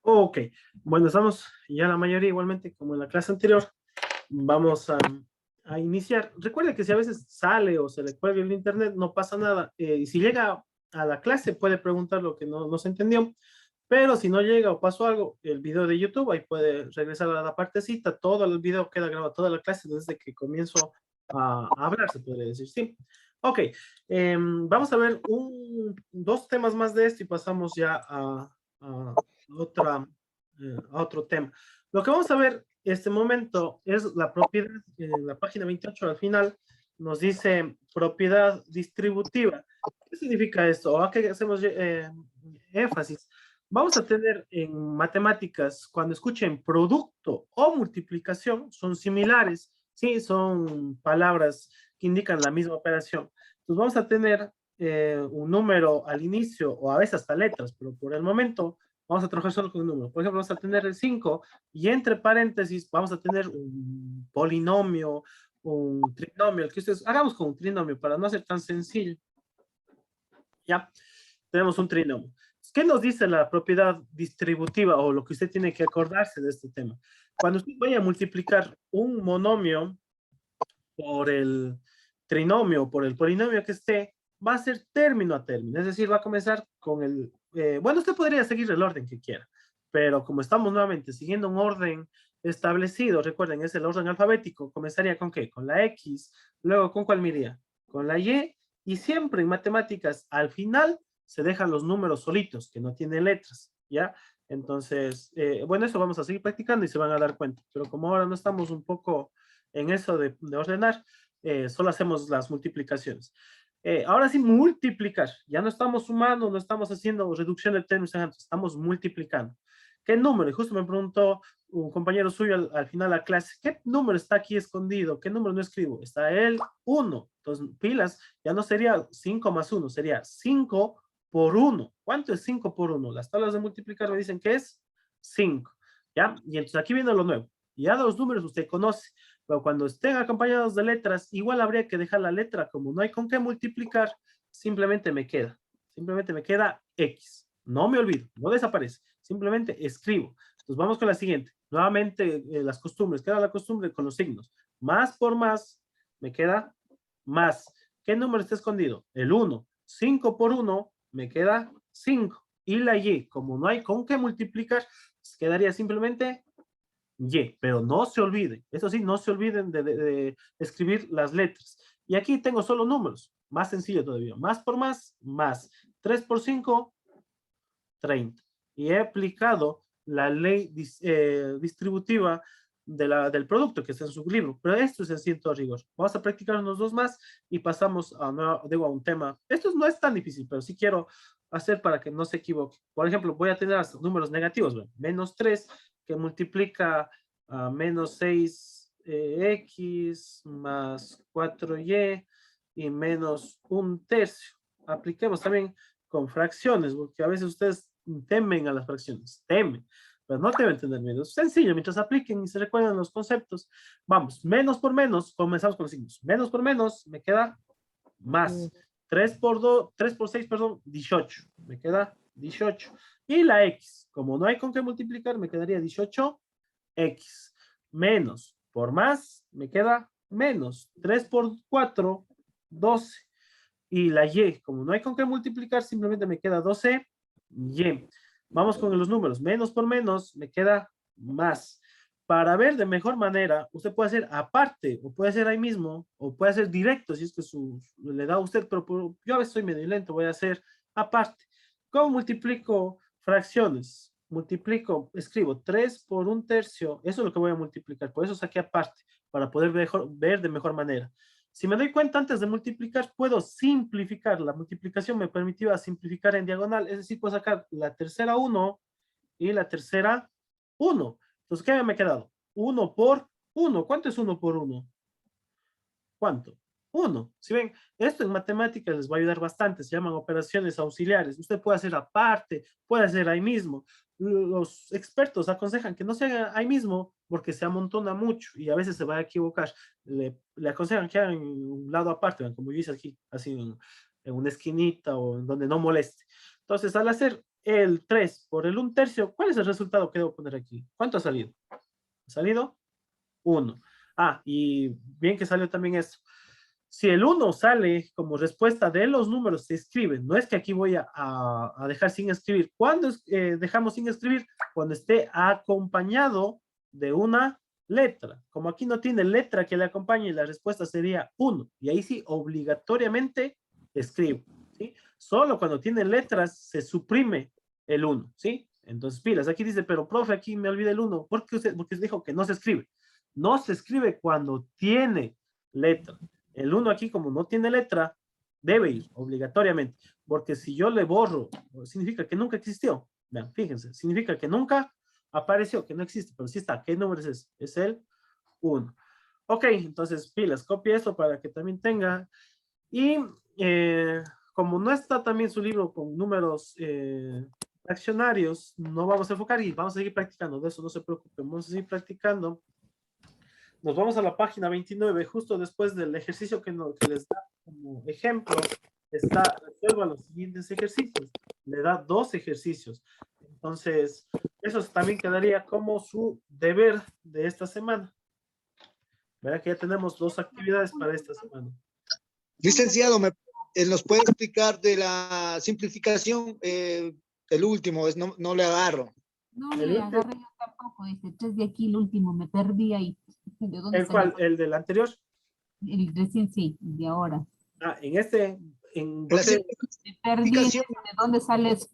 Ok, bueno, estamos ya la mayoría igualmente como en la clase anterior. Vamos a iniciar. Recuerda que si a veces sale o se le cuelga el internet, no pasa nada. Y si llega a la clase, puede preguntar lo que no se entendió. Pero si no llega o pasó algo, el video de YouTube, ahí puede regresar a la partecita. Todo el video queda grabado, toda la clase desde que comienzo a hablar, se podría decir. Sí. Ok, vamos a ver dos temas más de esto y pasamos ya a otra, a otro tema. Lo que vamos a ver este momento es la propiedad, en la página 28 al final nos dice propiedad distributiva. ¿Qué significa esto? ¿O a qué hacemos énfasis? Vamos a tener en matemáticas, cuando escuchen producto o multiplicación, son similares, ¿sí? Son palabras que indican la misma operación. Entonces vamos a tener un número al inicio o a veces hasta letras, pero por el momento vamos a trabajar solo con un número. Por ejemplo, vamos a tener el 5 y entre paréntesis vamos a tener un polinomio, un trinomio, el que ustedes hagamos con un trinomio para no ser tan sencillo. ¿Ya? Tenemos un trinomio. ¿Qué nos dice la propiedad distributiva o lo que usted tiene que acordarse de este tema? Cuando usted vaya a multiplicar un monomio por el trinomio, por el polinomio que esté, va a ser término a término, es decir, va a comenzar con el, bueno, usted podría seguir el orden que quiera, pero como estamos nuevamente siguiendo un orden establecido, recuerden, es el orden alfabético, comenzaría con qué, con la X, luego con cuál miría, con la Y siempre en matemáticas, al final, se dejan los números solitos, que no tienen letras, ¿ya? Entonces, bueno, eso vamos a seguir practicando y se van a dar cuenta, pero como ahora no estamos un poco en eso de ordenar, solo hacemos las multiplicaciones. Ahora sí, multiplicar. Ya no estamos sumando, no estamos haciendo reducción de términos, estamos multiplicando. ¿Qué número? Y justo me preguntó un compañero suyo al final de la clase, ¿qué número está aquí escondido? ¿Qué número no escribo? Está el 1. Entonces, pilas, ya no sería 5 más 1, sería 5 por 1. ¿Cuánto es 5 por 1? Las tablas de multiplicar me dicen que es 5. ¿Ya? Y entonces aquí viene lo nuevo. Ya de los números usted conoce. Pero cuando estén acompañados de letras, igual habría que dejar la letra, como no hay con qué multiplicar, simplemente me queda X. No me olvido, no desaparece, simplemente escribo. Entonces vamos con la siguiente. Nuevamente las costumbres, queda la costumbre con los signos. Más por más, me queda más. ¿Qué número está escondido? El 1. 5 por 1, me queda 5. Y la Y, como no hay con qué multiplicar, quedaría simplemente y, pero no se olviden, eso sí, no se olviden de escribir las letras. Y aquí tengo solo números, más sencillo todavía. Más por más. 3 por 5, 30. Y he aplicado la ley distributiva del producto que está en su libro. Pero esto es en cierto rigor. Vamos a practicar unos dos más y pasamos a un tema. Esto no es tan difícil, pero sí quiero hacer para que no se equivoque. Por ejemplo, voy a tener números negativos. Bueno, menos 3 que multiplica a menos 6 x más 4y y menos un tercio. Apliquemos también con fracciones, porque a veces ustedes temen a las fracciones, temen, pero no deben tener miedo. Es sencillo, mientras apliquen y se recuerden los conceptos. Vamos, menos por menos, comenzamos con los signos. Menos por menos, me queda más. 3 por 2, 3 por 6, perdón, 18. Me queda 18. Y la X, como no hay con qué multiplicar, me quedaría 18X. Menos por más, me queda menos. 3 por 4, 12. Y la Y, como no hay con qué multiplicar, simplemente me queda 12Y. Vamos con los números. Menos por menos, me queda más. Para ver de mejor manera, usted puede hacer aparte, o puede hacer ahí mismo, o puede hacer directo, si es que le da a usted, pero yo a veces soy medio lento, voy a hacer aparte. ¿Cómo multiplico fracciones? Multiplico, escribo 3 por un tercio, eso es lo que voy a multiplicar, por eso saqué aparte, para poder ver de mejor manera. Si me doy cuenta antes de multiplicar, puedo simplificar. La multiplicación me permitía simplificar en diagonal, es decir, puedo sacar la tercera 1 y la tercera 1. Entonces, ¿qué me ha quedado? 1 por 1. ¿Cuánto es 1 por 1? ¿Cuánto? 1. Si ven, esto en matemáticas les va a ayudar bastante, se llaman operaciones auxiliares. Usted puede hacer aparte, puede hacer ahí mismo. Los expertos aconsejan que no se haga ahí mismo porque se amontona mucho y a veces se va a equivocar. Le aconsejan que hagan en un lado aparte, como yo hice aquí, así en una esquinita o en donde no moleste. Entonces, al hacer el 3 por el 1/3, ¿cuál es el resultado que debo poner aquí? ¿Cuánto ha salido? Ha salido 1. Ah, y bien que salió también esto. Si el 1 sale como respuesta de los números, se escriben. No es que aquí voy a dejar sin escribir. ¿Cuándo dejamos sin escribir? Cuando esté acompañado de una letra. Como aquí no tiene letra que le acompañe, la respuesta sería 1. Y ahí sí, obligatoriamente escribo. ¿Sí? Solo cuando tiene letras se suprime el 1. ¿Sí? Entonces, pilas. Aquí dice, pero profe, aquí me olvidé el 1. ¿Por qué usted? Porque dijo que no se escribe. No se escribe cuando tiene letra. El 1 aquí, como no tiene letra, debe ir obligatoriamente. Porque si yo le borro, significa que nunca existió. Vean, fíjense, significa que nunca apareció, que no existe, pero sí está. ¿Qué número es ese? Es el 1. Ok, entonces pilas, copia eso para que también tenga. Y como no está también su libro con números fraccionarios, no vamos a enfocar y vamos a seguir practicando. De eso no se preocupen, vamos a seguir practicando. Nos vamos a la página 29, justo después del ejercicio que les da como ejemplo, está, resuelva los siguientes ejercicios. Le da 2 ejercicios. Entonces, eso también quedaría como su deber de esta semana. Verá que ya tenemos 2 actividades para esta semana. Licenciado, ¿nos puede explicar de la simplificación? El último, no le agarro. No le agarré yo tampoco, dice, 3 de aquí, el último, me perdí ahí. ¿De dónde ¿El salió? cual? ¿El del anterior? El recién sí, de ahora. Ah, en este, en La ¿dónde? Me perdí, simplificación. ¿de dónde sale eso?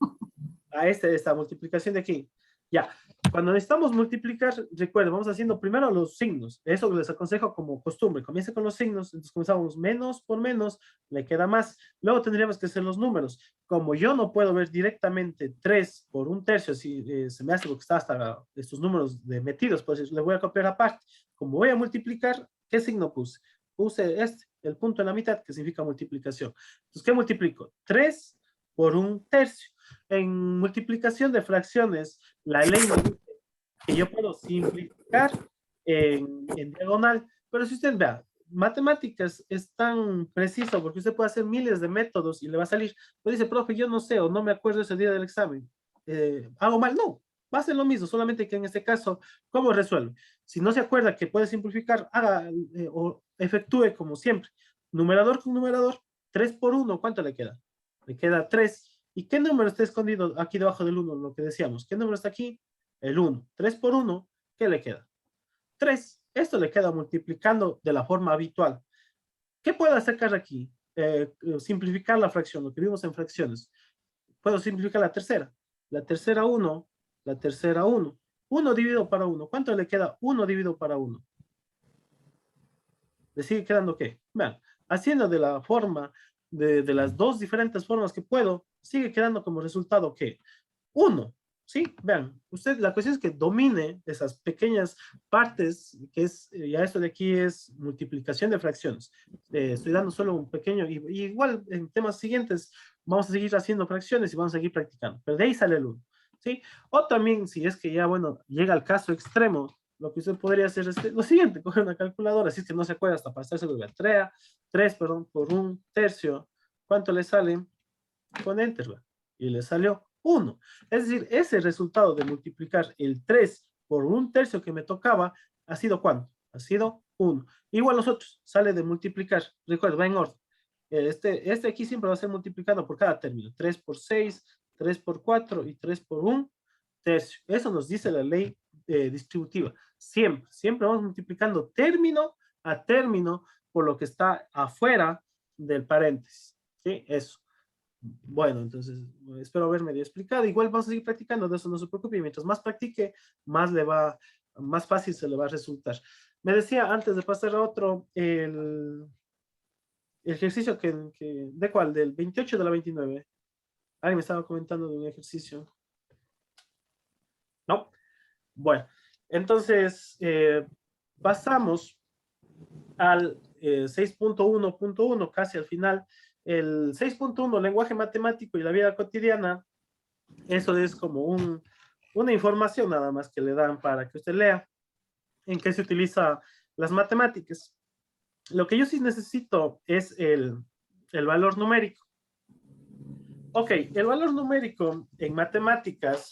A esta multiplicación de aquí. Ya, cuando necesitamos multiplicar, recuerden, vamos haciendo primero los signos. Eso les aconsejo como costumbre. Comienza con los signos, entonces comenzamos menos por menos, le queda más. Luego tendríamos que hacer los números. Como yo no puedo ver directamente 3 por 1/3, si se me hace porque está hasta estos números de metidos, pues le voy a copiar aparte. Como voy a multiplicar, ¿qué signo puse? Puse el punto en la mitad, que significa multiplicación. Entonces, ¿qué multiplico? 3 por 1/3. En multiplicación de fracciones, la ley me dice que yo puedo simplificar en diagonal, pero si usted vea, matemáticas es tan preciso porque usted puede hacer miles de métodos y le va a salir, pues dice, profe, yo no sé o no me acuerdo ese día del examen, hago mal, no, va a ser lo mismo, solamente que en este caso, ¿cómo resuelve? Si no se acuerda que puede simplificar, haga o efectúe como siempre, numerador con numerador, 3 por 1, ¿cuánto le queda? Le queda 3. ¿Y qué número está escondido aquí debajo del 1? Lo que decíamos. ¿Qué número está aquí? El 1. 3 por 1, ¿qué le queda? 3. Esto le queda multiplicando de la forma habitual. ¿Qué puedo sacar aquí? Simplificar la fracción, lo que vimos en fracciones. Puedo simplificar la tercera. La tercera 1, la tercera 1. 1 dividido para 1. ¿Cuánto le queda 1 dividido para 1? ¿Le sigue quedando qué? Vean, haciendo de la forma, de las 2 diferentes formas que puedo, sigue quedando como resultado que 1, ¿sí? Vean, usted, la cuestión es que domine esas pequeñas partes, que es, ya esto de aquí es multiplicación de fracciones. Estoy dando solo un pequeño, y igual en temas siguientes vamos a seguir haciendo fracciones y vamos a seguir practicando, pero de ahí sale el 1, ¿sí? O también, si es que ya, bueno, llega al caso extremo, lo que usted podría hacer es lo siguiente, coger una calculadora, si es que no se acuerda hasta pasarse de 3, perdón, por 1/3, ¿cuánto le sale? Con Enter, y le salió 1. Es decir, ese resultado de multiplicar el 3 por 1/3 que me tocaba, ¿ha sido cuánto? Ha sido 1. Igual los otros, sale de multiplicar, recuerda, va en orden. Este aquí siempre va a ser multiplicado por cada término, 3 por 6, 3 por 4 y 3 por 1/3. Eso nos dice la ley distributiva. Siempre vamos multiplicando término a término por lo que está afuera del paréntesis. ¿Sí? Eso. Bueno, entonces espero haberme explicado. Igual vamos a seguir practicando, de eso no se preocupe. Y mientras más practique, más fácil se le va a resultar. Me decía antes de pasar a otro, el ejercicio ¿de cuál? Del 28 de la 29. Alguien me estaba comentando de un ejercicio. ¿No? Bueno, entonces pasamos al 6.1.1, casi al final. El 6.1, lenguaje matemático y la vida cotidiana, eso es como una información nada más que le dan para que usted lea en qué se utiliza las matemáticas. Lo que yo sí necesito es el valor numérico. Ok, el valor numérico en matemáticas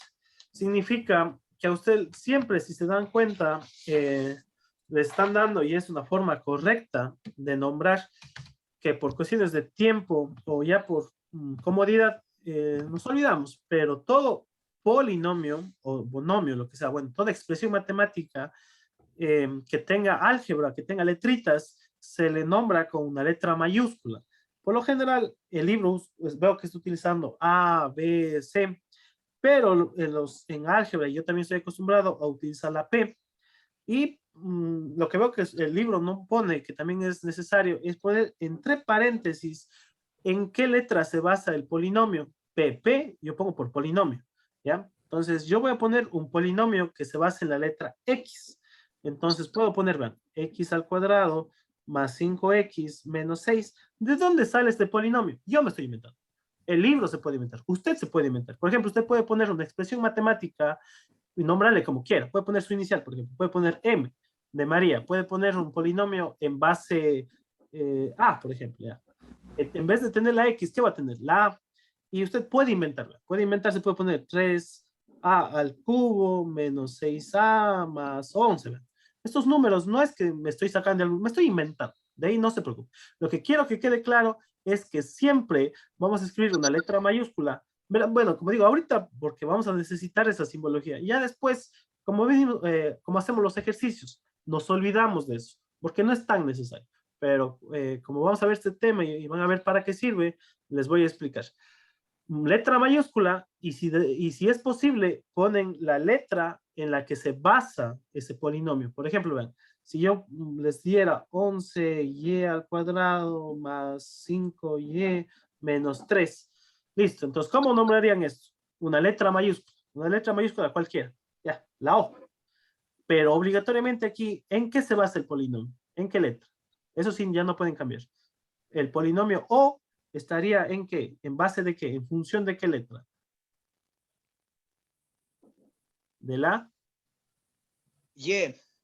significa que a usted siempre, si se dan cuenta, le están dando, y es una forma correcta de nombrar, que por cuestiones de tiempo o ya por comodidad, nos olvidamos, pero todo polinomio o monomio, lo que sea, bueno, toda expresión matemática que tenga álgebra, que tenga letritas, se le nombra con una letra mayúscula. Por lo general, el libro pues, veo que está utilizando A, B, C, pero en álgebra yo también estoy acostumbrado a utilizar la P. Y lo que veo que el libro no pone, que también es necesario, es poner entre paréntesis en qué letra se basa el polinomio. PP, yo pongo por polinomio, ¿ya? Entonces, yo voy a poner un polinomio que se basa en la letra X. Entonces, puedo poner, vean, X al cuadrado más 5X menos 6. ¿De dónde sale este polinomio? Yo me estoy inventando. El libro se puede inventar, usted se puede inventar. Por ejemplo, usted puede poner una expresión matemática y nombrarle como quiera. Puede poner su inicial, por ejemplo. Puede poner M de María. Puede poner un polinomio en base A, por ejemplo. ¿Ya? En vez de tener la X, ¿qué va a tener? La A. Y usted puede inventarla. Puede inventarse, puede poner 3A al cubo menos 6A más 11. ¿Verdad? Estos números no es que me estoy sacando de algo, me estoy inventando. De ahí no se preocupe. Lo que quiero que quede claro es que siempre vamos a escribir una letra mayúscula. Bueno, como digo, ahorita porque vamos a necesitar esa simbología. Y ya después, como hacemos los ejercicios, nos olvidamos de eso, porque no es tan necesario. Pero como vamos a ver este tema y van a ver para qué sirve, les voy a explicar. Letra mayúscula, y si es posible, ponen la letra en la que se basa ese polinomio. Por ejemplo, vean, si yo les diera 11y al cuadrado más 5y menos 3. Listo, entonces, ¿cómo nombrarían esto? Una letra mayúscula cualquiera. Ya, la O. Pero obligatoriamente aquí, ¿en qué se basa el polinomio? ¿En qué letra? Eso sí, ya no pueden cambiar. El polinomio O estaría en qué, en base de qué, en función de qué letra. De la, Y.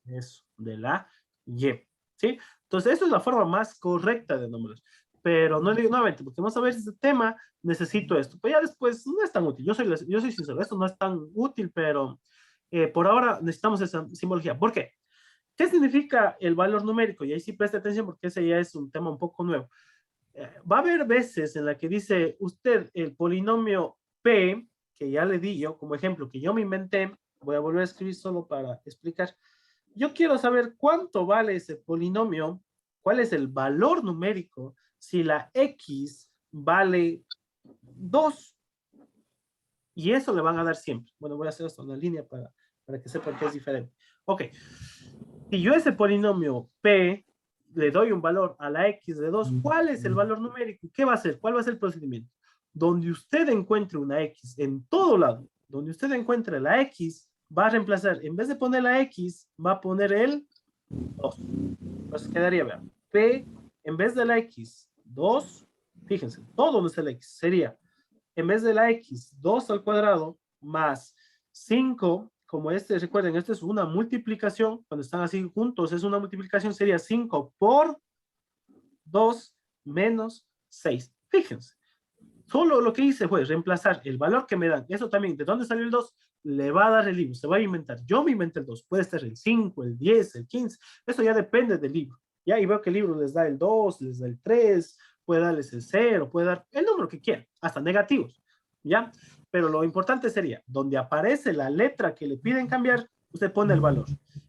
eso, de la Y. ¿Sí? Entonces, esa es la forma más correcta de nombrar. Pero no digo nuevamente, porque vamos a ver este tema, necesito esto. Pero ya después no es tan útil. Yo soy sincero, esto no es tan útil, pero por ahora necesitamos esa simbología. ¿Por qué? ¿Qué significa el valor numérico? Y ahí sí preste atención porque ese ya es un tema un poco nuevo. Va a haber veces en la que dice usted el polinomio P, que ya le di yo como ejemplo, que yo me inventé, voy a volver a escribir solo para explicar. Yo quiero saber cuánto vale ese polinomio, cuál es el valor numérico si la X vale 2. Y eso le van a dar siempre. Bueno, voy a hacer esto en la línea para que sepan que es diferente. Ok. Si yo ese polinomio P le doy un valor a la X de 2, ¿cuál es el valor numérico? ¿Qué va a hacer? ¿Cuál va a ser el procedimiento? Donde usted encuentre una X en todo lado, donde usted encuentre la X, va a reemplazar, en vez de poner la X, va a poner el 2. Entonces quedaría, vean, P en vez de la X, 2, fíjense, todo donde está la X, sería, en vez de la X, 2 al cuadrado, más 5, como recuerden, esto es una multiplicación, cuando están así juntos, es una multiplicación, sería 5 por 2 menos 6. Fíjense, solo lo que hice fue reemplazar el valor que me dan, eso también, ¿de dónde salió el 2? Le va a dar el libro, se va a inventar. Yo me inventé el 2, puede ser el 5, el 10, el 15, eso ya depende del libro. Ya, y veo que el libro les da el 2, les da el 3, puede darles el 0, puede dar el número que quieran, hasta negativos, ¿ya? Pero lo importante sería, donde aparece la letra que le piden cambiar, usted pone el valor.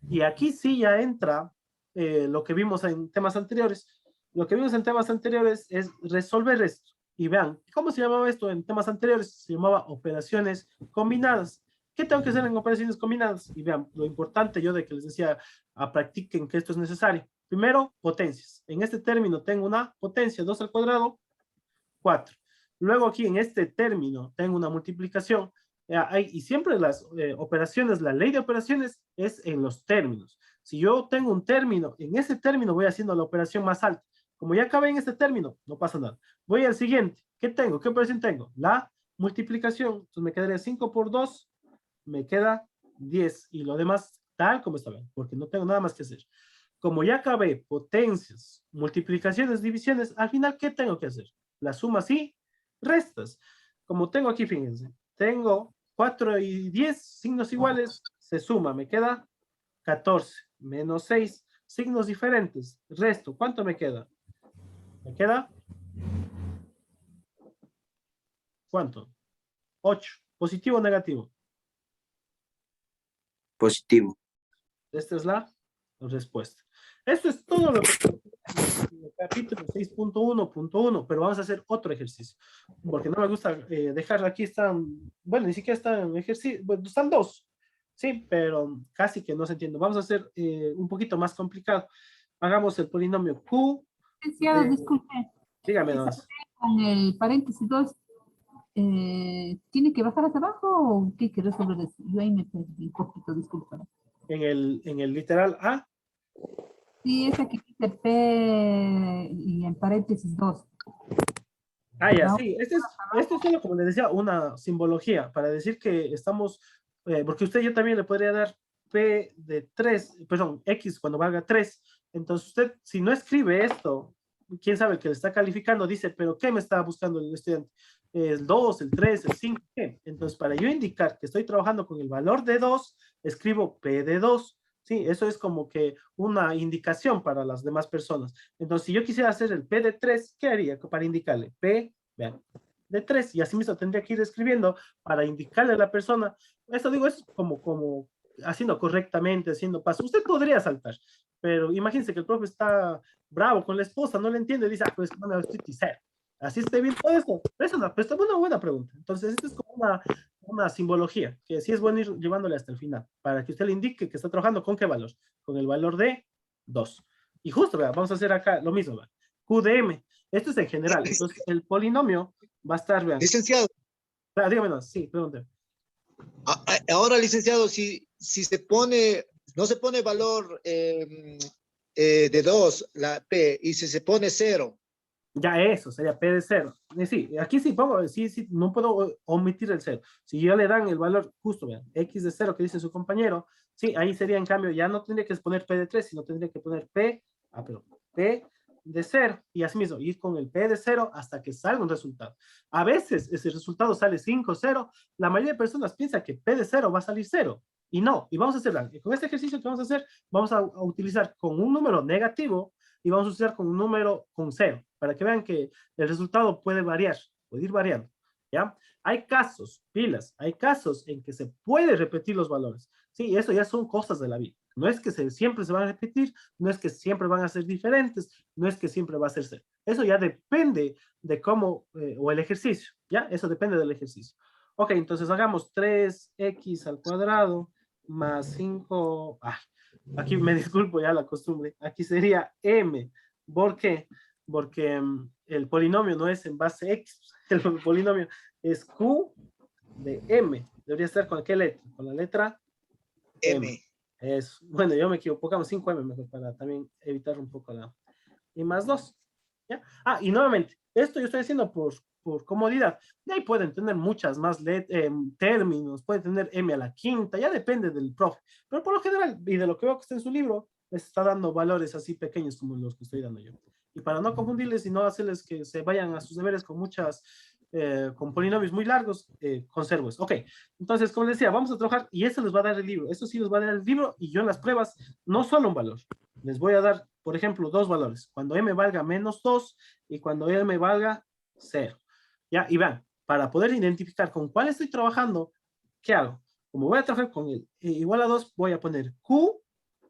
Y aquí sí ya entra lo que vimos en temas anteriores. Lo que vimos en temas anteriores es resolver esto. Y vean, ¿cómo se llamaba esto en temas anteriores? Se llamaba operaciones combinadas. ¿Qué tengo que hacer en operaciones combinadas? Y vean, lo importante yo de que les decía, practiquen que esto es necesario. Primero, potencias. En este término tengo una potencia, 2 al cuadrado, 4. Luego aquí en este término tengo una multiplicación. Y siempre las operaciones, la ley de operaciones es en los términos. Si yo tengo un término, en ese término voy haciendo la operación más alta. Como ya acabé en este término, no pasa nada. Voy al siguiente. ¿Qué tengo? ¿Qué operación tengo? La multiplicación. Entonces me quedaría 5 por 2, me queda 10. Y lo demás tal como está bien, porque no tengo nada más que hacer. Como ya acabé potencias, multiplicaciones, divisiones, al final, ¿qué tengo que hacer? Las sumas y restas. como tengo aquí, fíjense, tengo 4 y 10 signos iguales, se suma, me queda 14, menos 6, signos diferentes, resto, ¿cuánto me queda? Me queda, ¿cuánto? 8, positivo o negativo. Positivo. Esta es la respuesta. Esto es todo lo que en el capítulo 6.1.1, pero vamos a hacer otro ejercicio, porque no me gusta dejar aquí, están, bueno, ni siquiera están ejercicio, bueno, están dos, sí, pero casi que no se entiende. Vamos a hacer un poquito más complicado. Hagamos el polinomio Q, Licenciado, disculpe, dígame esa nada más. con el paréntesis 2, ¿tiene que bajar hacia abajo o qué hay que resolver eso? Yo ahí me perdí un poquito, disculpa. En el literal A, Sí, esa que dice P y en paréntesis 2. ya, sí, este es solo, como les decía, una simbología para decir que estamos, porque usted yo también le podría dar P de 3, perdón, X cuando valga 3. Entonces usted, si no escribe esto, quién sabe que le está calificando, dice, pero ¿qué me está buscando el estudiante? El 2, el 3, el 5, ¿qué? Entonces, para yo indicar que estoy trabajando con el valor de 2, escribo P de 2. Sí, eso es como que una indicación para las demás personas. Entonces, si yo quisiera hacer el P de 3, ¿qué haría para indicarle? P, vean, de 3, y así mismo tendría que ir escribiendo para indicarle a la persona. Esto digo, es como haciendo correctamente, haciendo paso. Usted podría saltar, pero imagínense que el profe está bravo con la esposa, no le entiende, dice, pues, bueno, estoy ticero. Así esté bien todo esto. Es una buena pregunta. Entonces, esto es como una simbología, que sí es bueno ir llevándole hasta el final, para que usted le indique que está trabajando con qué valor, con el valor de 2. Y justo, ¿verdad? Vamos a hacer acá lo mismo, ¿verdad? Q de M. Esto es en general. Entonces, el polinomio va a estar, vean. Licenciado, Dígame, no, sí, pregúnteme. ahora, licenciado, si se pone, no se pone valor de 2, la P, y si se pone 0, Ya eso, sería P de 0. Sí, aquí sí pongo, sí, no puedo omitir el 0. Si ya le dan el valor justo, vean, X de 0 que dice su compañero, sí, ahí sería en cambio, ya no tendría que poner P de 3, sino tendría que poner P de 0, y así mismo, ir con el P de 0 hasta que salga un resultado. A veces ese resultado sale 5, 0, la mayoría de personas piensa que P de 0 va a salir 0, y no, y vamos a hacer, con este ejercicio que vamos a hacer, vamos a utilizar con un número negativo, y vamos a usar con un número con 0, para que vean que el resultado puede variar, puede ir variando, ¿ya? Hay casos, pilas, hay casos en que se puede repetir los valores, sí, eso ya son cosas de la vida, no es que siempre se van a repetir, no es que siempre van a ser diferentes, no es que siempre va a ser 0, eso ya depende de cómo, o el ejercicio, ¿ya? Eso depende del ejercicio. Ok, entonces hagamos 3x al cuadrado más 5, aquí me disculpo ya la costumbre, aquí sería m. ¿Por qué? Porque el polinomio no es en base x, el polinomio es q de m. Debería estar con qué letra, con la letra m. Es, bueno, yo me equivoco, pongamos 5m mejor para también evitar un poco la... Y más 2. ¿Ya? Y nuevamente, esto yo estoy haciendo por comodidad. De ahí pueden tener muchas más términos, pueden tener m a la quinta, ya depende del profe. Pero por lo general, y de lo que veo que está en su libro, les está dando valores así pequeños como los que estoy dando yo. Y para no confundirles y no hacerles que se vayan a sus deberes con con polinomios muy largos, conservo eso. Ok, entonces, como les decía, vamos a trabajar y eso les va a dar el libro. Eso sí les va a dar el libro y yo en las pruebas, no solo un valor, les voy a dar, por ejemplo, dos valores. Cuando m valga menos 2 y cuando m valga 0. ¿Ya? Y vean, para poder identificar con cuál estoy trabajando, ¿qué hago? Como voy a trabajar con el igual a 2, voy a poner Q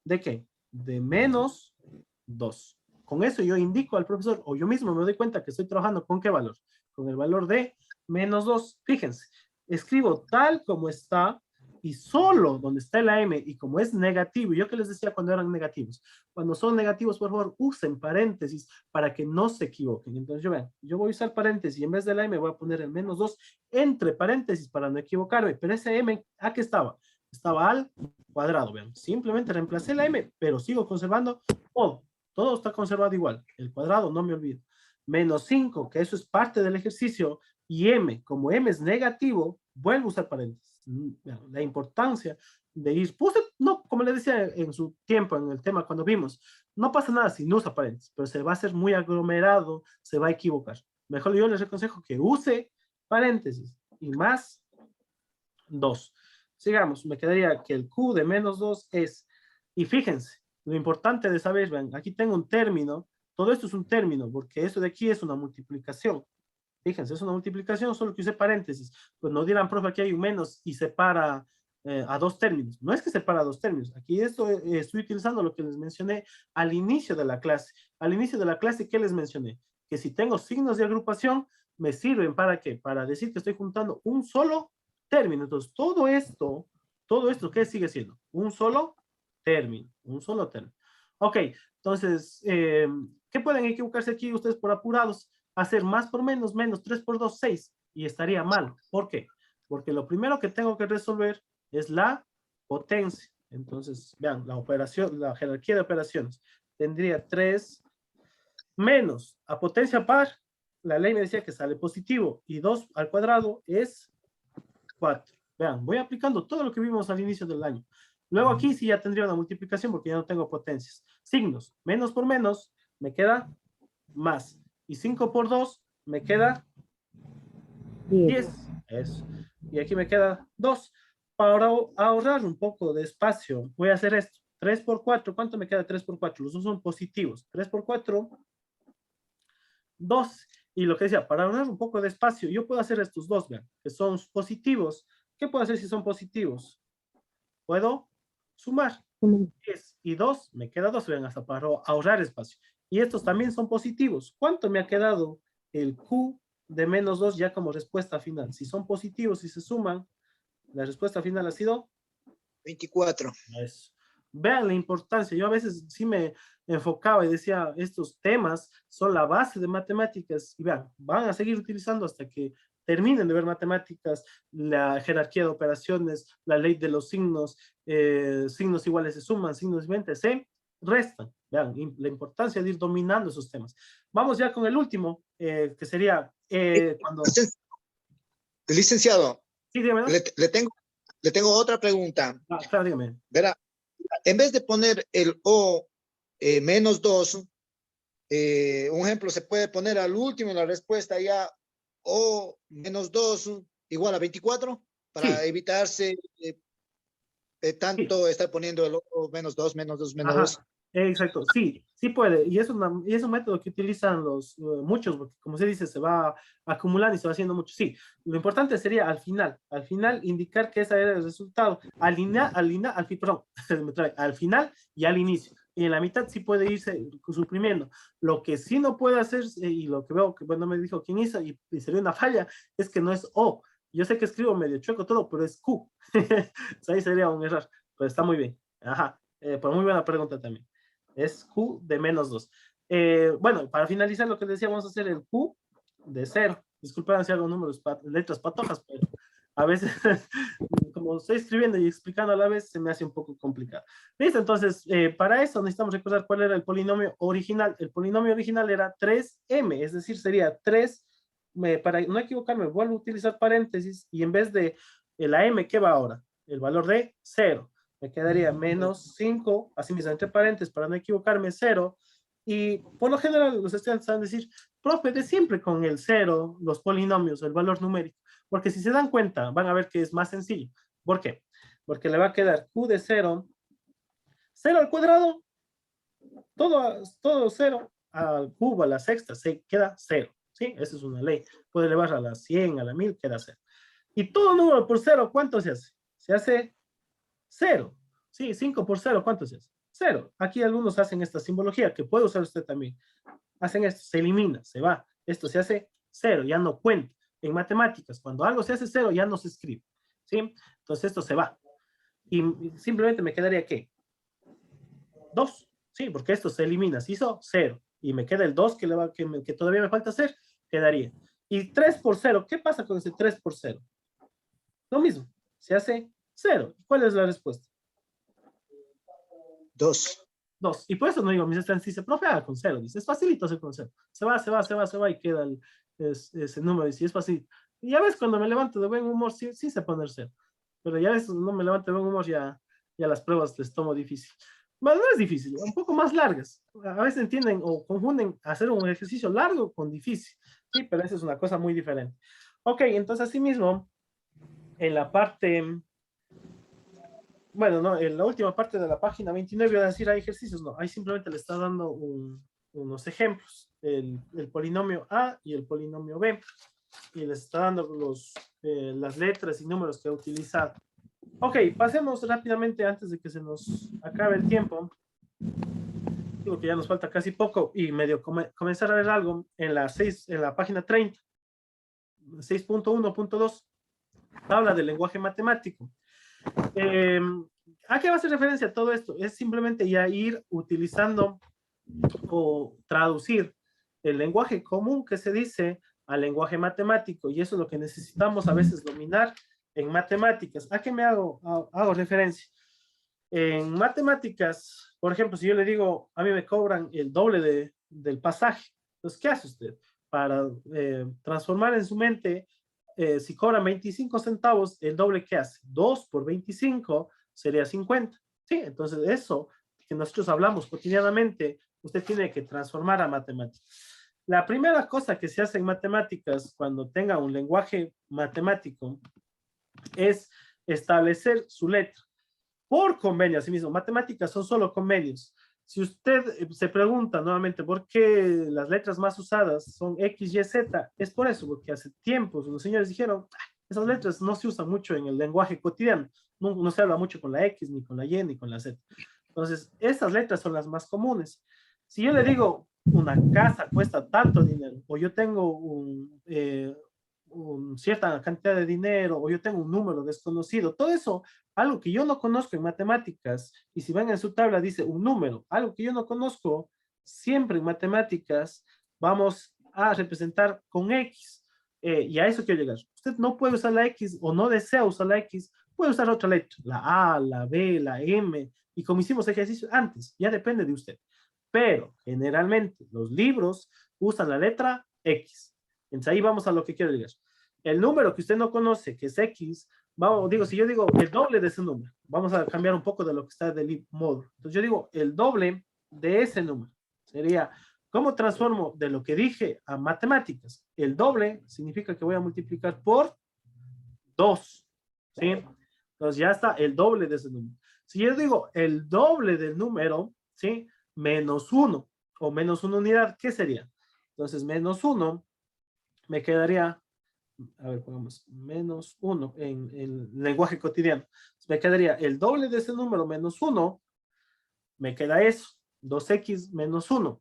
de ¿qué? De menos 2. Con eso yo indico al profesor, o yo mismo me doy cuenta que estoy trabajando con qué valor. Con el valor de menos 2. Fíjense, escribo tal como está y solo donde está la M y como es negativo, yo que les decía cuando eran negativos, cuando son negativos, por favor, usen paréntesis para que no se equivoquen. Entonces, yo voy a usar paréntesis y en vez de la M voy a poner el menos 2 entre paréntesis para no equivocarme, pero ese M, ¿a qué estaba? Estaba al cuadrado, vean. Simplemente reemplacé la M, pero sigo conservando todo está conservado igual. El cuadrado, no me olvido. Menos 5, que eso es parte del ejercicio, y m, como m es negativo, vuelvo a usar paréntesis. La importancia de ir, no, como le decía en su tiempo, en el tema cuando vimos, no pasa nada si no usa paréntesis, pero se va a hacer muy aglomerado, se va a equivocar. Mejor yo les aconsejo que use paréntesis, y más 2. Sigamos, me quedaría que el Q de menos 2 es, y fíjense, lo importante de saber, vean, aquí tengo un término, todo esto es un término, porque eso de aquí es una multiplicación. Fíjense, es una multiplicación, solo que use paréntesis. Pues no dirán, profe, aquí hay un menos y separa a dos términos. No es que separa a dos términos. Aquí estoy utilizando lo que les mencioné al inicio de la clase. Al inicio de la clase, ¿qué les mencioné? Que si tengo signos de agrupación, me sirven ¿para qué? Para decir que estoy juntando un solo término. Entonces, todo esto, ¿qué sigue siendo? Un solo término, un solo término. Ok, entonces, ¿qué pueden equivocarse aquí ustedes por apurados? Hacer más por menos, menos 3 por 2, 6, y estaría mal. ¿Por qué? Porque lo primero que tengo que resolver es la potencia. Entonces, vean, la operación, la jerarquía de operaciones. Tendría 3 menos a potencia par, la ley me decía que sale positivo, y 2 al cuadrado es 4. Vean, voy aplicando todo lo que vimos al inicio del año. Luego aquí sí ya tendría una multiplicación porque ya no tengo potencias. Signos, menos por menos, me queda más. Y 5 por 2, me queda 10. Eso. Y aquí me queda 2. Para ahorrar un poco de espacio, voy a hacer esto. 3 por 4, ¿cuánto me queda 3 por 4? Los dos son positivos. 3 por 4, 2. Y lo que decía, para ahorrar un poco de espacio, yo puedo hacer estos dos, vean, que son positivos. ¿Qué puedo hacer si son positivos? Puedo sumar. 10 y 2, me queda 2, vean, hasta para ahorrar espacio. Y estos también son positivos. ¿Cuánto me ha quedado el Q de menos 2 ya como respuesta final? Si son positivos y se suman, la respuesta final ha sido 24. eso. Vean la importancia. Yo a veces sí me enfocaba y decía, estos temas son la base de matemáticas. Y vean, van a seguir utilizando hasta que terminen de ver matemáticas, la jerarquía de operaciones, la ley de los signos, signos iguales se suman, signos diferentes se restan. Vean, la importancia de ir dominando esos temas. Vamos ya con el último, que sería cuando... Licenciado, Sí, dígame, ¿no? le tengo otra pregunta. Ah, claro, dígame. Verá, en vez de poner el O menos 2, un ejemplo, se puede poner al último en la respuesta ya O menos 2 igual a 24 para Sí, evitarse sí. tanto estar poniendo el O menos 2, menos 2, menos Ajá, 2. exacto, sí, sí puede, y es un método que utilizan muchos, porque como se dice, se va acumulando y se va haciendo mucho, sí, lo importante sería al final indicar que ese era el resultado, perdón, al final y al inicio, y en la mitad sí puede irse suprimiendo, lo que sí no puede hacer, y lo que veo que bueno me dijo quién hizo, y sería una falla, es que no es O, yo sé que escribo medio chueco todo, pero es Q, ahí sería un error, pero está muy bien, ajá. Pues muy buena pregunta también. Es Q de menos 2. Bueno, para finalizar lo que decía, vamos a hacer el Q de 0. Disculpen si hago números, letras patojas, pero a veces, como estoy escribiendo y explicando a la vez, se me hace un poco complicado. Listo, entonces, para eso necesitamos recordar cuál era el polinomio original. El polinomio original era 3M, es decir, sería 3, para no equivocarme, vuelvo a utilizar paréntesis y en vez de la M, ¿qué va ahora? El valor de 0. Me quedaría menos 5, así mismo entre paréntesis, para no equivocarme, 0. Y por lo general los estudiantes van a decir, profe, de siempre con el 0, los polinomios, el valor numérico. Porque si se dan cuenta, van a ver que es más sencillo. ¿Por qué? Porque le va a quedar Q de 0, 0 al cuadrado, todo 0 al cubo, a la sexta, se queda 0. ¿Sí? Esa es una ley. Puede elevar a la 100, a la 1000, queda 0. Y todo número por 0, ¿cuánto se hace? Se hace 0. Sí, 5 por 0, ¿cuánto es? 0. Aquí algunos hacen esta simbología, que puede usar usted también. Hacen esto, se elimina, se va. Esto se hace 0, ya no cuenta. En matemáticas, cuando algo se hace 0, ya no se escribe. ¿Sí? Entonces esto se va. Y simplemente me quedaría, ¿qué? 2. Sí, porque esto se elimina. Se hizo 0. Y me queda el 2 que todavía me falta hacer, quedaría. Y 3 por 0, ¿qué pasa con ese 3 por 0? Lo mismo, se hace 0. ¿Cuál es la respuesta? 2. 2. Y por eso no digo, mis estudiantes dicen, profe, haga con 0. Dice, es facilito hacer con 0. Se va y queda ese número. Y si es fácil. Y ya ves, cuando me levanto de buen humor, sí sé poner 0. Pero ya ves, no me levanto de buen humor, ya las pruebas les tomo difícil. Bueno, no es difícil, un poco más largas. A veces entienden o confunden hacer un ejercicio largo con difícil. Sí, pero esa es una cosa muy diferente. Ok, entonces asimismo, en la parte, bueno, no, en la última parte de la página 29 voy a decir hay ejercicios, no, ahí simplemente le está dando unos ejemplos, el polinomio A y el polinomio B, y les está dando las letras y números que ha utilizado. Ok, pasemos rápidamente antes de que se nos acabe el tiempo. Digo que ya nos falta casi poco y medio comenzar a ver algo en la página 30, 6.1.2, habla del lenguaje matemático. ¿A qué va a hacer referencia todo esto? Es simplemente ya ir utilizando o traducir el lenguaje común que se dice al lenguaje matemático, y eso es lo que necesitamos a veces dominar en matemáticas. ¿A qué me hago referencia? En matemáticas, por ejemplo, si yo le digo, a mí me cobran el doble del pasaje, entonces, ¿qué hace usted? Para transformar en su mente, si cobran 25 centavos, el doble, ¿qué hace? 2 por 25 sería 50. Sí, entonces eso que nosotros hablamos cotidianamente, usted tiene que transformar a matemáticas. La primera cosa que se hace en matemáticas cuando tenga un lenguaje matemático es establecer su letra por convenio. Asimismo, matemáticas son solo convenios. Si usted se pregunta nuevamente por qué las letras más usadas son X, Y, Z, es por eso, porque hace tiempos los señores dijeron, esas letras no se usan mucho en el lenguaje cotidiano, no se habla mucho con la X, ni con la Y, ni con la Z. Entonces, esas letras son las más comunes. Si yo le digo, una casa cuesta tanto dinero, o yo tengo cierta cantidad de dinero, o yo tengo un número desconocido, todo eso, algo que yo no conozco en matemáticas, y si ven en su tabla dice un número, algo que yo no conozco, siempre en matemáticas vamos a representar con X, y a eso quiero llegar. Usted no puede usar la X o no desea usar la X, puede usar otra letra, la A, la B, la M, y como hicimos ejercicio antes, ya depende de usted. Pero generalmente los libros usan la letra X. Entonces ahí vamos a lo que quiero llegar. El número que usted no conoce, que es X, si yo digo el doble de ese número, vamos a cambiar un poco de lo que está del módulo. Entonces yo digo el doble de ese número. Sería, ¿cómo transformo de lo que dije a matemáticas? El doble significa que voy a multiplicar por 2. ¿Sí? Entonces ya está el doble de ese número. Si yo digo el doble del número, ¿sí? Menos 1 o menos una unidad, ¿qué sería? Entonces menos 1 me quedaría, a ver, pongamos menos 1 en el lenguaje cotidiano. Me quedaría el doble de ese número menos 1, me queda eso, 2x menos 1.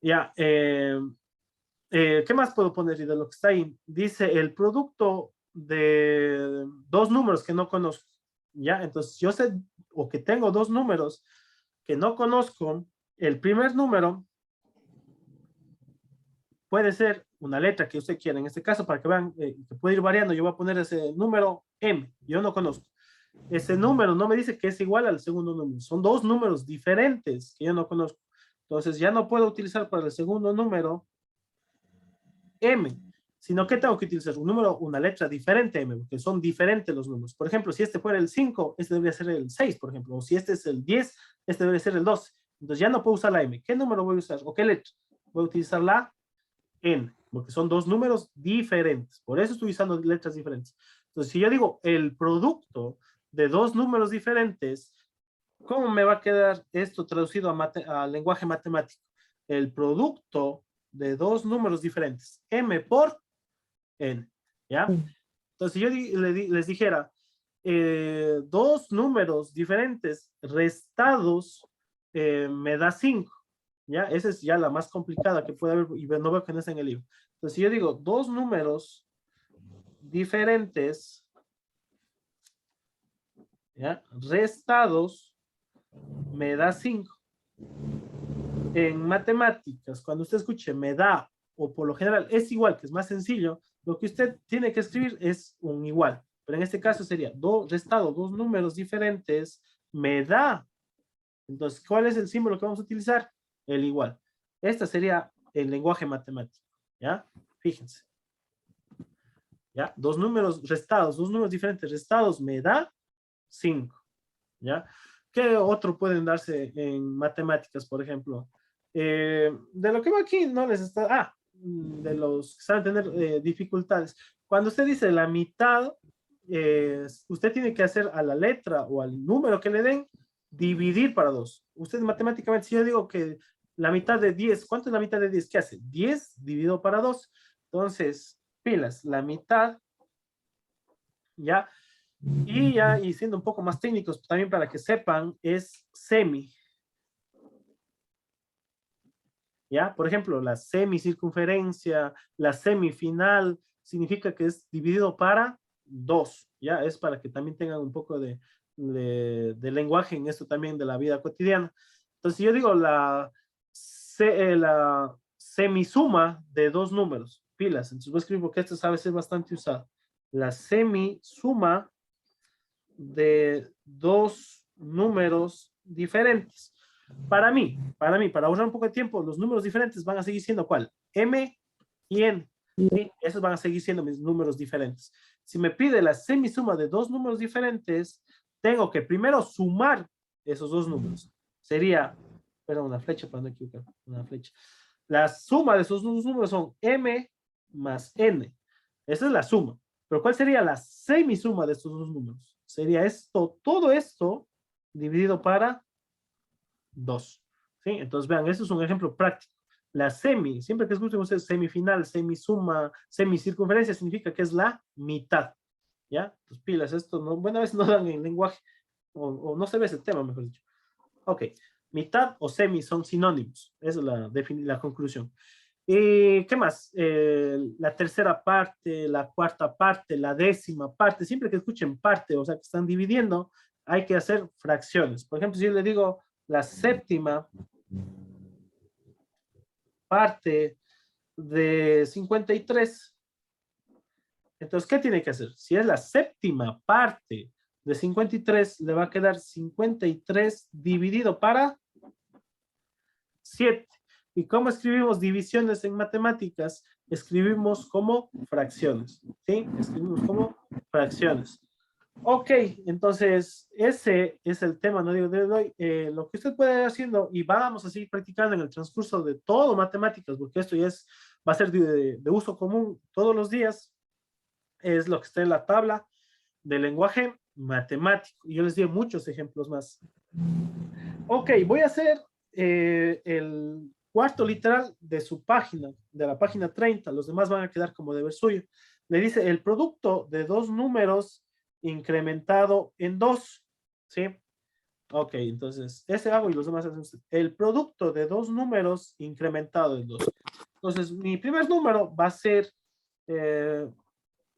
Ya, ¿qué más puedo poner de lo que está ahí? Dice el producto de dos números que no conozco. Ya, entonces yo sé o que tengo dos números que no conozco. El primer número puede ser una letra que usted quiera. En este caso, para que vean que puede ir variando, yo voy a poner ese número M. Yo no conozco. Ese número no me dice que es igual al segundo número. Son dos números diferentes que yo no conozco. Entonces ya no puedo utilizar para el segundo número M, sino que tengo que utilizar un número, una letra diferente M, porque son diferentes los números. Por ejemplo, si este fuera el 5, este debería ser el 6, por ejemplo. O si este es el 10, este debería ser el 12. Entonces ya no puedo usar la M. ¿Qué número voy a usar? ¿O qué letra? Voy a utilizar la N, porque son dos números diferentes. Por eso estoy usando letras diferentes. Entonces, si yo digo el producto de dos números diferentes, ¿cómo me va a quedar esto traducido a lenguaje matemático? El producto de dos números diferentes, M por N, ¿ya? Entonces, si yo les dijera dos números diferentes restados me da 5, ¿ya? Esa es ya la más complicada que puede haber y no veo que no está en el libro. Entonces, si yo digo dos números diferentes, ¿ya? Restados me da 5. En matemáticas, cuando usted escuche me da o por lo general es igual, que es más sencillo, lo que usted tiene que escribir es un igual. Pero en este caso sería restado dos números diferentes, me da. Entonces, ¿cuál es el símbolo que vamos a utilizar? El igual. Este sería el lenguaje matemático, ¿ya? Fíjense. ¿Ya? Dos números restados, dos números diferentes restados me da 5, ¿ya? ¿Qué otro pueden darse en matemáticas, por ejemplo? De lo que va aquí, no les está... de los que saben tener dificultades. Cuando usted dice la mitad, usted tiene que hacer a la letra o al número que le den, dividir para 2. Usted matemáticamente, si yo digo que la mitad de 10, ¿cuánto es la mitad de 10? ¿Qué hace? 10 dividido para 2. Entonces, pilas, la mitad, ¿ya? Y ya, y siendo un poco más técnicos, también para que sepan, es semi. ¿Ya? Por ejemplo, la semicircunferencia, la semifinal, significa que es dividido para 2, ¿ya? Es para que también tengan un poco de lenguaje en esto también de la vida cotidiana. Entonces, si yo digo la semisuma de 2 números, pilas, entonces voy a escribir porque esto sabe ser bastante usado. La semisuma de 2 números diferentes. Para mí, para ahorrar un poco de tiempo, los números diferentes van a seguir siendo ¿cuál? M y N. ¿Sí? Esos van a seguir siendo mis números diferentes. Si me pide la semisuma de 2 números diferentes, tengo que primero sumar esos 2 números. Sería, perdón, una flecha para no equivocar, una flecha. La suma de esos 2 números son M más N. Esa es la suma. Pero ¿cuál sería la semisuma de estos 2 números? Sería esto, todo esto dividido para 2. ¿Sí? Entonces, vean, eso es un ejemplo práctico. La semi, siempre que escuchen ustedes semifinal, semisuma, semicircunferencia, significa que es la mitad. ¿Ya? Pues pilas, esto no, buena vez no dan en lenguaje, o no se ve ese tema, mejor dicho. Ok, mitad o semi son sinónimos. Esa es la conclusión. ¿Qué más? La tercera parte, la cuarta parte, la décima parte. Siempre que escuchen parte, o sea, que están dividiendo, hay que hacer fracciones. Por ejemplo, si yo le digo la séptima parte de 53, entonces, ¿qué tiene que hacer? Si es la séptima parte de 53, le va a quedar 53 dividido para 7. ¿Y cómo escribimos divisiones en matemáticas? Escribimos como fracciones, ¿sí? Escribimos como fracciones. Ok, entonces ese es el tema, no digo de hoy. Lo que usted puede ir haciendo, y vamos a seguir practicando en el transcurso de todo matemáticas, porque esto ya va a ser de uso común todos los días, es lo que está en la tabla del lenguaje matemático. Y yo les di muchos ejemplos más. Ok, voy a hacer el cuarto literal de su página, de la página 30. Los demás van a quedar como deber suyo. Le dice el producto de 2 números incrementado en 2. ¿Sí? Ok, entonces, ese hago y los demás hacen usted. El producto de 2 números incrementado en 2. Entonces, mi primer número va a ser,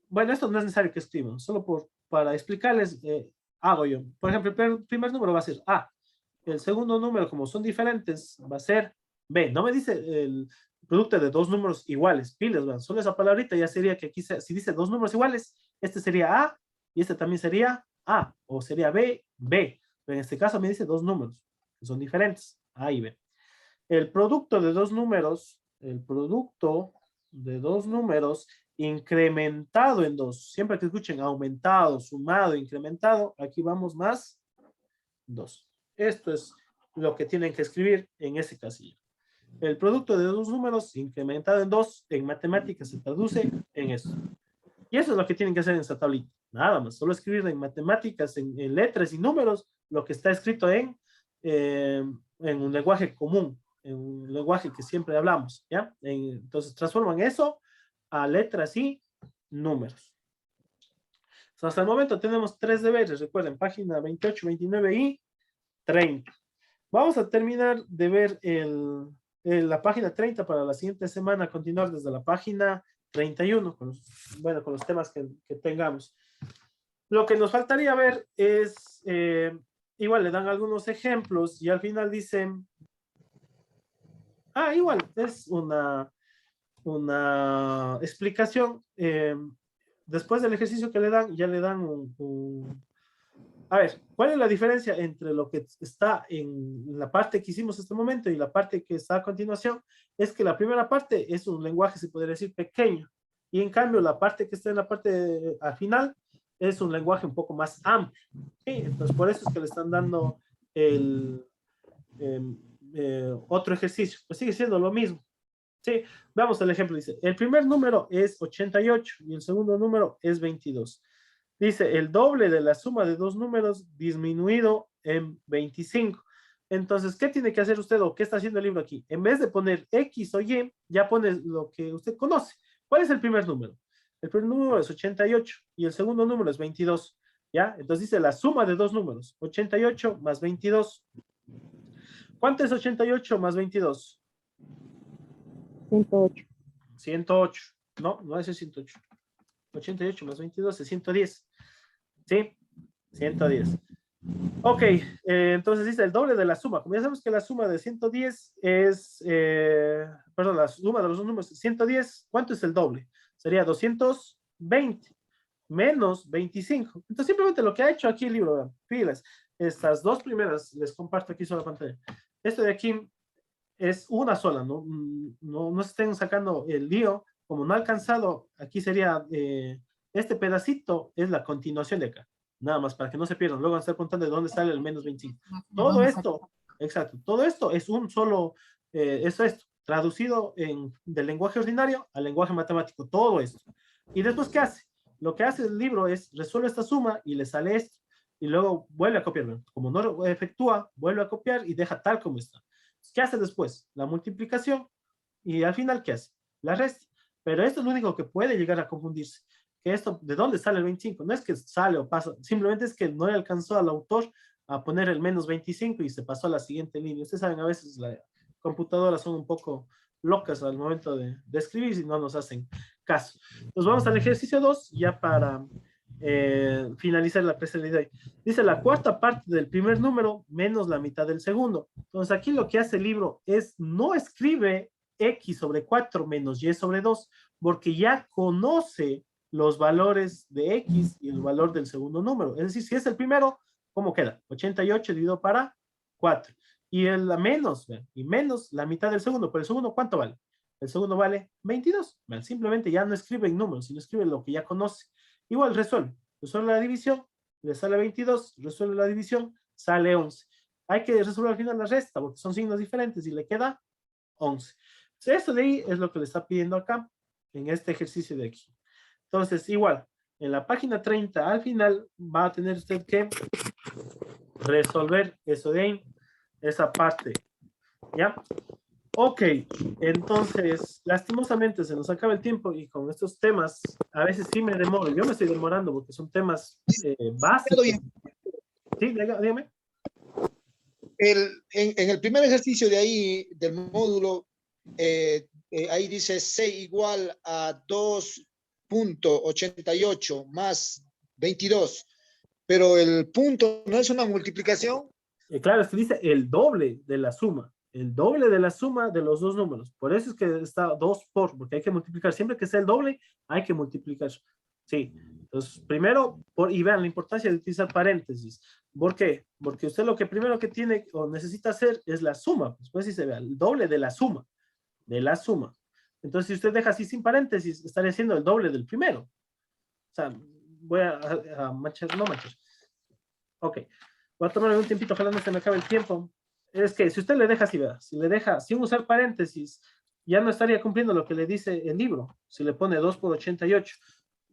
bueno, esto no es necesario que escriban, solo para explicarles, hago yo. Por ejemplo, el primer número va a ser A. El segundo número, como son diferentes, va a ser B. No me dice el producto de 2 números iguales, pilas, ¿verdad? Solo esa palabrita ya sería que aquí, si dice 2 números iguales, este sería A y este también sería A, o sería B, B. Pero en este caso me dice 2 números, que son diferentes, A y B. El producto de 2 números, incrementado en 2. Siempre que escuchen aumentado, sumado, incrementado, aquí vamos más 2. Esto es lo que tienen que escribir en ese casillo. El producto de 2 números incrementado en 2 en matemáticas se traduce en eso. Y eso es lo que tienen que hacer en esta tablita. Nada más, solo escribir en matemáticas, en letras y números, lo que está escrito en un lenguaje común, en un lenguaje que siempre hablamos, ¿ya? Entonces transforman eso a letras y números. So, hasta el momento tenemos 3 deberes, recuerden, página 28, 29 y 30. Vamos a terminar de ver la página 30 para la siguiente semana, continuar desde la página 31, con los temas que tengamos. Lo que nos faltaría ver es, igual le dan algunos ejemplos y al final dicen, igual, es una explicación. Después del ejercicio que le dan, ya le dan a ver, ¿cuál es la diferencia entre lo que está en la parte que hicimos este momento y la parte que está a continuación? Es que la primera parte es un lenguaje, se podría decir, pequeño. Y en cambio, la parte que está en la parte al final es un lenguaje un poco más amplio. ¿Sí? Entonces, por eso es que le están dando otro ejercicio. Pues sigue siendo lo mismo. Sí, veamos el ejemplo. Dice, el primer número es 88 y el segundo número es 22. Dice, el doble de la suma de dos números disminuido en 25. Entonces, ¿qué tiene que hacer usted o qué está haciendo el libro aquí? En vez de poner X o Y, ya pone lo que usted conoce. ¿Cuál es el primer número? El primer número es 88 y el segundo número es 22. ¿Ya? Entonces dice la suma de dos números, 88 más 22. ¿Cuánto es 88 más 22? 108. 108. No, no es 108. 88 más 22 es 110. ¿Sí? 110. Ok, entonces dice el doble de la suma. Como ya sabemos que la suma de 110 es, perdón, la suma de los dos números es 110. ¿Cuánto es el doble? Sería 220 menos 25. Entonces simplemente lo que ha hecho aquí el libro, vean, pilas, estas dos primeras, les comparto aquí sobre la pantalla. Esto de aquí es una sola, no se estén sacando el lío, como no ha alcanzado, aquí sería, este pedacito es la continuación de acá, nada más para que no se pierdan, luego van a estar contando de dónde sale el menos 25. Todo esto, exacto, todo esto es un solo, eso es traducido del lenguaje ordinario al lenguaje matemático, todo esto. Y después, ¿qué hace? Lo que hace el libro es, resuelve esta suma y le sale esto, y luego vuelve a copiar, como no lo efectúa, vuelve a copiar y deja tal como está. ¿Qué hace después? La multiplicación y al final, ¿qué hace? La resta. Pero esto es lo único que puede llegar a confundirse. Que esto, ¿de dónde sale el 25? No es que sale o pasa, simplemente es que no le alcanzó al autor a poner el menos 25 y se pasó a la siguiente línea. Ustedes saben, a veces las computadoras son un poco locas al momento de escribir y no nos hacen caso. Entonces vamos al ejercicio 2 ya para finalizar la clase de hoy. Dice la cuarta parte del primer número menos la mitad del segundo. Entonces aquí lo que hace el libro es no escribe x sobre 4 menos y sobre 2 porque ya conoce los valores de x y el valor del segundo número. Es decir, si es el primero, ¿cómo queda? 88 dividido para 4. Y el menos, y menos la mitad del segundo. Pero el segundo, ¿cuánto vale? El segundo vale 22. Simplemente ya no escribe en números, sino escribe lo que ya conoce. Igual resuelve la división, le sale 22, resuelve la división, sale 11. Hay que resolver al final la resta, porque son signos diferentes, y le queda 11. Eso de ahí es lo que le está pidiendo acá, en este ejercicio de aquí. Entonces, igual, en la página 30, al final, va a tener usted que resolver eso de ahí, esa parte, ¿ya? Ok, entonces, lastimosamente se nos acaba el tiempo y con estos temas, a veces sí me demoro, yo me estoy demorando porque son temas básicos. Sí, dígame. En el primer ejercicio de ahí, del módulo, ahí dice C igual a 2.88 más 22, pero el punto no es una multiplicación. Claro, es que dice el doble de la suma. El doble de la suma de los dos números. Por eso es que está 2 por, porque hay que multiplicar. Siempre que sea el doble, hay que multiplicar. Sí. Entonces, primero, y vean la importancia de utilizar paréntesis. ¿Por qué? Porque usted lo que primero que tiene o necesita hacer es la suma. Después si se vea el doble de la suma. De la suma. Entonces, si usted deja así sin paréntesis, estaría haciendo el doble del primero. O sea, voy a manchar, no manchar. Ok. Voy a tomar un tiempito, ojalá no se me acabe el tiempo. Es que si usted le deja así, ¿verdad? Si le deja sin usar paréntesis, ya no estaría cumpliendo lo que le dice el libro. Si le pone 2 por 88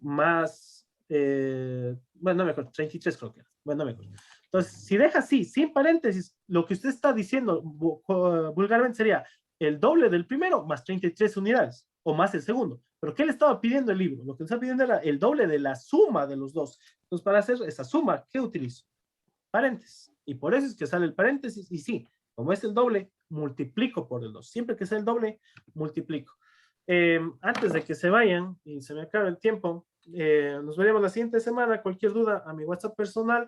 más, bueno, no me acuerdo, 33 creo que era. Bueno, no me acuerdo. Entonces, si deja así, sin paréntesis, lo que usted está diciendo vulgarmente sería el doble del primero más 33 unidades, o más el segundo. Pero ¿qué le estaba pidiendo el libro? Lo que le estaba pidiendo era el doble de la suma de los dos. Entonces, para hacer esa suma, ¿qué utilizo? Paréntesis. Y por eso es que sale el paréntesis. Y sí, como es el doble, multiplico por el 2. Siempre que sea el doble, multiplico. Antes de que se vayan y se me acabe el tiempo, nos veremos la siguiente semana. Cualquier duda a mi WhatsApp personal